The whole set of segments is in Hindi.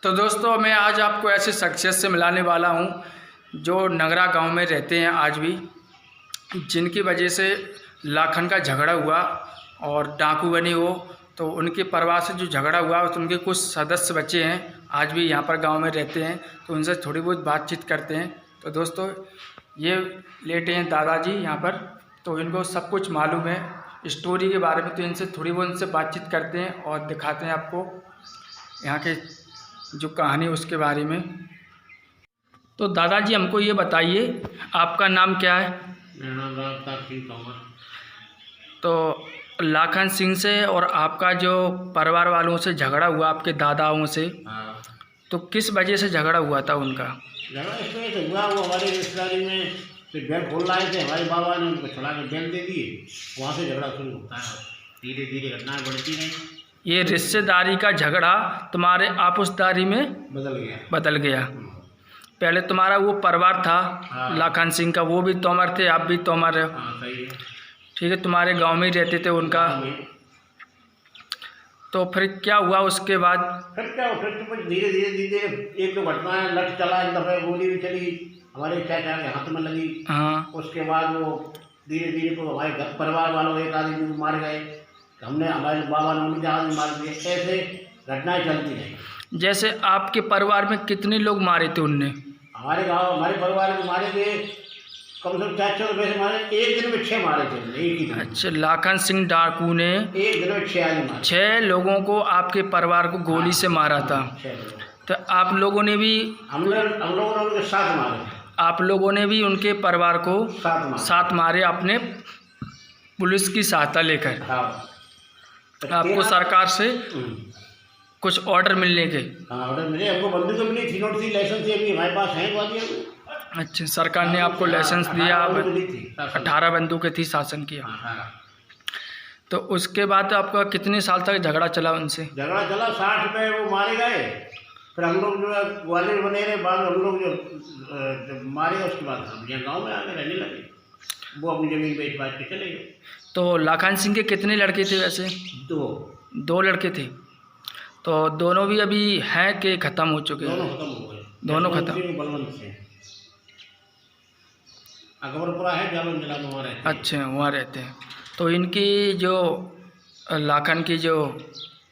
तो दोस्तों मैं आज आपको ऐसे शख्सियत से मिलाने वाला हूं जो नगरा गांव में रहते हैं आज भी, जिनकी वजह से लाखन का झगड़ा हुआ और डाकू बनी हो। तो उनके परिवार से जो झगड़ा हुआ तो उनके कुछ सदस्य बचे हैं आज भी यहाँ पर गांव में रहते हैं, तो उनसे थोड़ी बहुत बातचीत करते हैं। तो दोस्तों ये लेटे हैं दादाजी यहाँ पर, तो इनको सब कुछ मालूम है स्टोरी के बारे में, तो इनसे थोड़ी बहुत इनसे बातचीत करते हैं और दिखाते हैं आपको यहाँ के जो कहानी उसके बारे में। तो दादाजी हमको ये बताइए आपका नाम क्या है? मेरा नाम रावतार सिंह तोमर। तो लाखन सिंह से और आपका जो परिवार वालों से झगड़ा हुआ आपके दादाओं से, हाँ, तो किस वजह से झगड़ा हुआ था उनका? झगड़ा इस वजह से हुआ, वो हमारे रिश्तेदारी में से बैग खोल लाए थे, हमारे बाबा ने उनको छुड़ा के जेल दे दिए। वहाँ से झगड़ा शुरू होता है, धीरे धीरे घटनाएं बढ़ती गई। ये रिश्तेदारी का झगड़ा तुम्हारे आपसदारी में बदल गया। पहले तुम्हारा वो परिवार था हाँ। लाखन सिंह का, वो भी तोमर थे, आप भी तोमर हो। हाँ सही है। ठीक है, तुम्हारे गांव में ही रहते थे उनका। तो फिर क्या हुआ उसके बाद? फिर क्या हो, फिर तो धीरे धीरे धीरे एक दो घटनाएं लट चला, एक दफे गोली भी चली, हमारे चाचा के हाथ में लगी। हाँ। उसके बाद वो धीरे धीरे को हमारे घर परिवार वालों एक आदमी मार गए, हमने हमारे बाबा ने उनके आदमी मार दिए। ऐसे घटनाएं चलती रही। जैसे आपके परिवार में कितने लोग मारे थे उनने? हमारे गाँव हमारे परिवार में मारे थे कम से कम 400 रुपये से मारे, एक दिन में 6 मारे थे, एक ही दिन। अच्छा, लाखन सिंह डाकू ने एक दिन में 6 आदमी मारे, 6 लोगों को आपके परिवार को गोली से मारा था। 6 लोग। तो आप लोगों ने भी हम लोगों ने उनके साथ मारे, आप लोगों ने भी उनके परिवार को साथ मारे अपने पुलिस की सहायता लेकर। हाँ। आपको सरकार से कुछ ऑर्डर मिलने के? हाँ ऑर्डर मिले, हमको बंदूक तो मिली थी, नोट थी, लाइसेंस थी, अभी हमारे पास है। अच्छा, सरकार ने आपको लाइसेंस दिया, 18 बंदूकें थी, शासन किया। तो उसके बाद आपका कितने साल तक झगड़ा चला उनसे? झगड़ा चला, 60 रुपये वो मारे गए। फिर हम लोग जो है ग्वालियर बने रहे, बाद हम लोग जो मारे उसके बाद हम यहाँ गाँव में आके रहने लगे, वो अपनी जमीन बेच बाज के चले गए। तो लाखन सिंह के कितने लड़के थे वैसे? 2 लड़के थे। तो दोनों भी अभी हैं कि ख़त्म हो चुके हैं? दोनों खत्म हो गए। दोनों खत्म। बलवंत से अकबरपुरा है, जालन जिला में वहाँ रहते हैं। अच्छा, वहाँ रहते हैं। तो इनकी जो लाखन की जो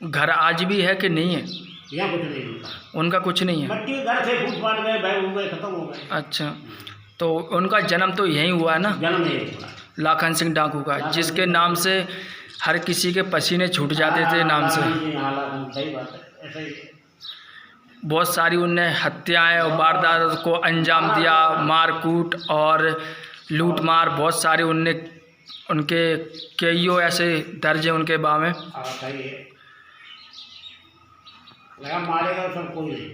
घर आज भी है कि नहीं है? यहाँ कुछ नहीं होता, उनका कुछ नहीं है। मट्टी के घर थे, फूट फाट गए, भाई हो गए, खत्म हो गए। अच्छा, तो उनका जन्म तो यहीं हुआ है ना, जन्म नहीं हुआ लाखन सिंह डाकू का, जिसके नाम से हर किसी के पसीने छूट जाते थे नाम से। सही बात है, ऐसा ही है। बहुत सारी उनने हत्याएं और वारदात को अंजाम दिया, मारकूट और लूट मार, बहुत सारे उनने उनके कईयों ऐसे दर्ज हैं उनके बारे में। सही है, लगा मारेगा सब कोई नहीं।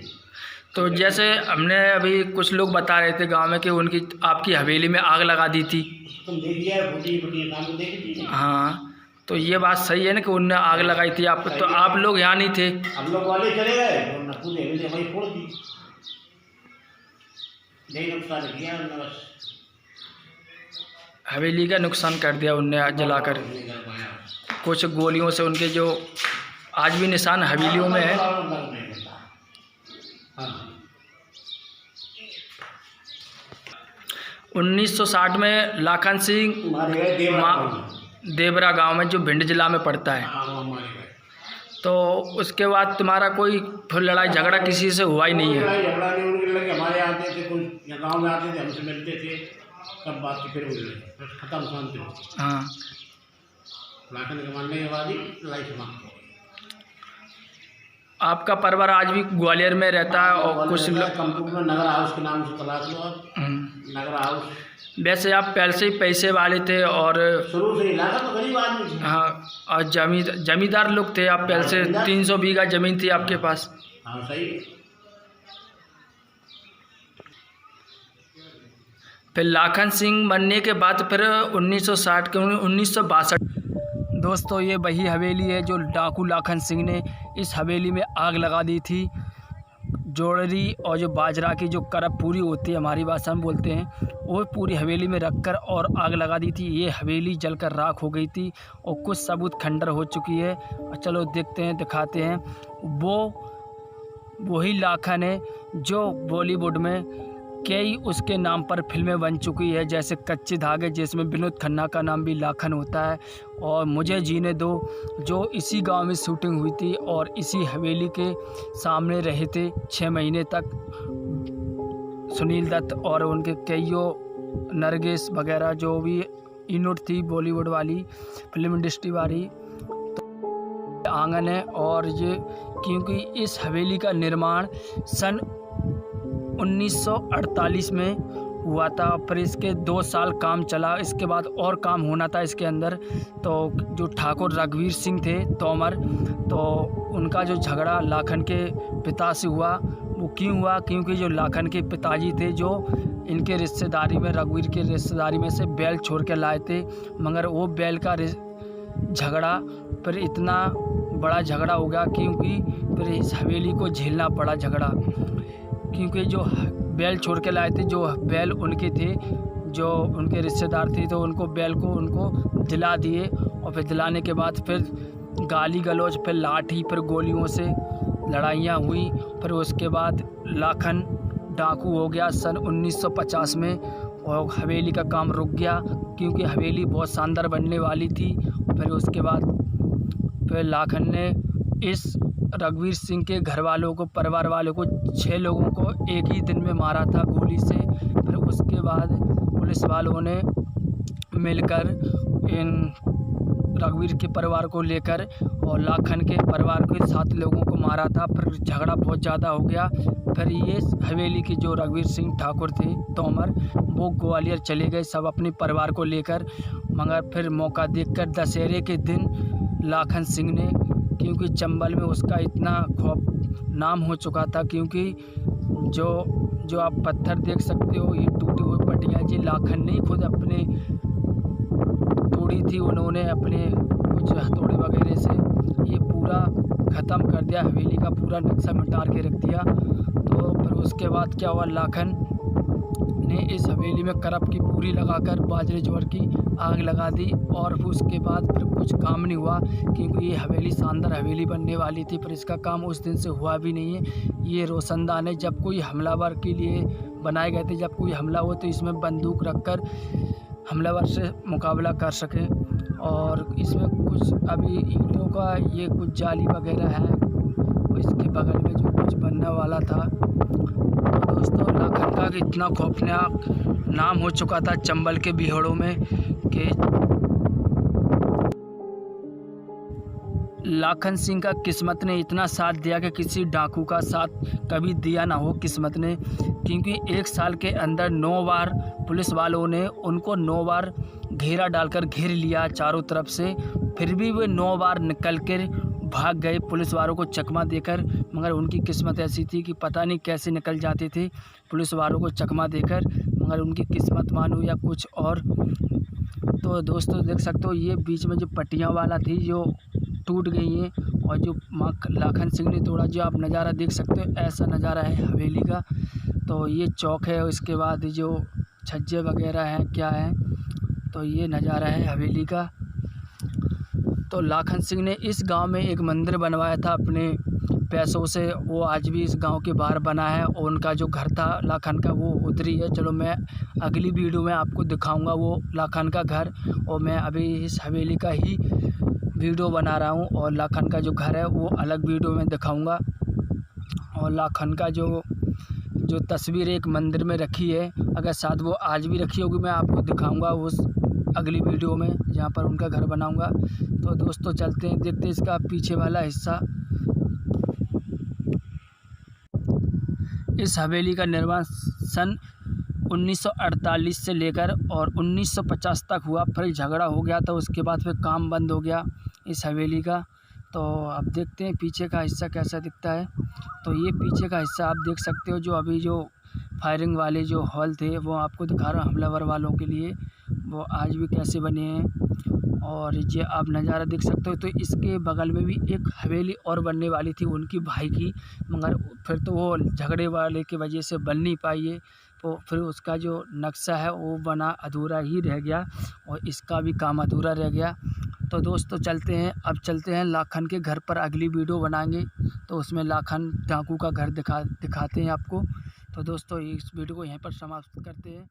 तो जैसे हमने अभी कुछ लोग बता रहे थे गांव में कि उनकी आपकी हवेली में आग लगा दी थी। तुम देखिए काम देखिए। हाँ, तो ये बात सही है ना कि उनने आग लगाई थी आप, तो आप लोग यहाँ नहीं थे? हम लोग वाले चले गए, पूरे हवेली वही फोड़ दी, नहीं नुकसान किया उन्होंने, बस हवेली का नुकसान कर दिया उनने जलाकर। कुछ गोलियों से उनके जो आज भी निशान हवेलियों में है। 1960 में लाखन सिंह देवरा गांव में जो भिंड जिला में पड़ता है, तो उसके बाद तुम्हारा कोई फिर लड़ाई झगड़ा किसी से हुआ ही नहीं है? झगड़ा नहीं, उनके लगे हमारे आते थे, कोई गाँव में आते थे, हमसे मिलते थे, सब बात फिर खत्म शांति। हाँ, लाखन के मारने के बाद ही लड़ाई समाप्त हो। आपका परिवार आज भी ग्वालियर में रहता है और कुछ कंप्यूटर में नगर हाउस के नाम से तलाश लो आप, नगर हाउस। वैसे आप पहले से ही पैसे वाले थे और शुरू से ही लाखन तो गरीब आदमी थे। हाँ, और जमींदार लोग थे आप पहले से, 300 बीघा जमीन थी आपके पास। हाँ सही है। फिर लाखन सिंह बनने के बाद फिर 1960 के 1962। दोस्तों ये वही हवेली है जो डाकू लाखन सिंह ने इस हवेली में आग लगा दी थी। जोड़री और जो बाजरा की जो करप पूरी होती है, हमारी भाषा में बोलते हैं, वो पूरी हवेली में रखकर और आग लगा दी थी। ये हवेली जलकर राख हो गई थी और कुछ सबूत खंडर हो चुकी है। चलो देखते हैं, दिखाते हैं। वो वही लाखन है जो बॉलीवुड में कई उसके नाम पर फिल्में बन चुकी है, जैसे कच्चे धागे जिसमें विनोद खन्ना का नाम भी लाखन होता है, और मुझे जीने दो जो इसी गांव में शूटिंग हुई थी और इसी हवेली के सामने रहे थे 6 महीने तक सुनील दत्त और उनके कईयों नरगिस वगैरह जो भी यूनिट थी बॉलीवुड वाली फिल्म इंडस्ट्री वाली। तो आंगन है, और ये क्योंकि इस हवेली का निर्माण सन 1948 में हुआ था, फिर इसके 2 साल काम चला, इसके बाद और काम होना था इसके अंदर। तो जो ठाकुर रघुवीर सिंह थे तोमर, तो उनका जो झगड़ा लाखन के पिता से हुआ वो क्यों हुआ, क्योंकि जो लाखन के पिताजी थे जो इनके रिश्तेदारी में, रघुवीर के रिश्तेदारी में से बैल छोड़ के लाए थे, मगर वो बैल का झगड़ा फिर इतना बड़ा झगड़ा हो गया क्योंकि फिर इस हवेली को झेलना पड़ा झगड़ा, क्योंकि जो बैल छोड़ के लाए थे, जो बैल उनके थे, जो उनके रिश्तेदार थे, तो उनको बैल को उनको दिला दिए, और फिर दिलाने के बाद फिर गाली गलौज, फिर लाठी, फिर गोलियों से लड़ाइयाँ हुई। फिर उसके बाद लाखन डाकू हो गया सन 1950 में, और हवेली का काम रुक गया क्योंकि हवेली बहुत शानदार बनने वाली थी। फिर उसके बाद फिर लाखन ने इस रघुवीर सिंह के घर वालों को, परिवार वालों को, 6 लोगों को एक ही दिन में मारा था गोली से। फिर उसके बाद पुलिस वालों ने मिलकर इन रघुवीर के परिवार को लेकर और लाखन के परिवार के 7 लोगों को मारा था। फिर झगड़ा बहुत ज़्यादा हो गया। फिर ये हवेली के जो रघुवीर सिंह ठाकुर थे तोमर, वो ग्वालियर चले गए सब अपने परिवार को लेकर, मगर फिर मौका देखकर दशहरे के दिन लाखन सिंह ने, क्योंकि चंबल में उसका इतना खौफ नाम हो चुका था, क्योंकि जो आप पत्थर देख सकते हो, ये टूटी हुई पट्टियाँ जी लाखन ने खुद अपने तोड़ी थी, उन्होंने अपने कुछ हथौड़े वगैरह से ये पूरा ख़त्म कर दिया, हवेली का पूरा नक्शा मिटा के रख दिया। तो फिर उसके बाद क्या हुआ, लाखन ने इस हवेली में करप की पूरी लगाकर बाजरे ज्वार की आग लगा दी, और उसके बाद फिर कुछ काम नहीं हुआ, क्योंकि ये हवेली शानदार हवेली बनने वाली थी, पर इसका काम उस दिन से हुआ भी नहीं है। ये रोशनदान है, जब कोई हमलावर के लिए बनाए गए थे, जब कोई हमला हो तो इसमें बंदूक रखकर हमलावर से मुकाबला कर सकें। और इसमें कुछ अभी ईंटों का ये कुछ जाली वगैरह है, और इसके बगल में जो कुछ बनने वाला था। तो दोस्तों, लाखन का इतना खौफनाक नाम हो चुका था चंबल के बिहड़ों में कि लाखन सिंह का किस्मत ने इतना साथ दिया कि किसी डाकू का साथ कभी दिया ना हो किस्मत ने, क्योंकि 1 साल के अंदर 9 बार पुलिस वालों ने उनको 9 बार घेरा डालकर घेर लिया चारों तरफ से, फिर भी वे 9 बार निकल कर भाग गए पुलिस वालों को चकमा देकर। मगर उनकी किस्मत ऐसी थी कि पता नहीं कैसे निकल जाते थे पुलिस वालों को चकमा देकर, मगर उनकी किस्मत मानो या कुछ और। तो दोस्तों देख सकते हो, ये बीच में जो पट्टियाँ वाला थी जो टूट गई हैं, और जो लाखन सिंह ने तोड़ा, जो आप नज़ारा देख सकते हो, ऐसा नज़ारा है हवेली का। तो ये चौक है, उसके बाद जो छज्जे वगैरह हैं क्या है, तो ये नज़ारा है हवेली का। तो लाखन सिंह ने इस गांव में एक मंदिर बनवाया था अपने पैसों से, वो आज भी इस गांव के बाहर बना है, और उनका जो घर था लाखन का वो उधर ही है। चलो मैं अगली वीडियो में आपको दिखाऊंगा वो लाखन का घर, और मैं अभी इस हवेली का ही वीडियो बना रहा हूं, और लाखन का जो घर है वो अलग वीडियो में दिखाऊंगा। और लाखन का जो तस्वीर एक मंदिर में रखी है, अगर शायद वो आज भी रखी होगी, मैं आपको दिखाऊंगा उस अगली वीडियो में जहाँ पर उनका घर बनाऊंगा। तो दोस्तों चलते हैं, देखते हैं इसका पीछे वाला हिस्सा। इस हवेली का निर्माण सन 1948 से लेकर और 1950 तक हुआ, फिर झगड़ा हो गया था, उसके बाद फिर काम बंद हो गया इस हवेली का। तो अब देखते हैं पीछे का हिस्सा कैसा दिखता है। तो ये पीछे का हिस्सा आप देख सकते हो, जो अभी जो फायरिंग वाले जो हॉल थे वो आपको दिखा रहा हूँ हमलावर वालों के लिए, वो आज भी कैसे बने हैं। और ये आप नज़ारा देख सकते हो। तो इसके बगल में भी एक हवेली और बनने वाली थी उनकी भाई की, मगर फिर तो वो झगड़े वाले की वजह से बन नहीं पाई है, तो फिर उसका जो नक्शा है वो बना अधूरा ही रह गया और इसका भी काम अधूरा रह गया। तो दोस्तों अब चलते हैं लाखन के घर पर, अगली वीडियो बनाएंगे तो उसमें लाखन डाकू का घर दिखाते हैं आपको। तो दोस्तों इस वीडियो को यहीं पर समाप्त करते हैं।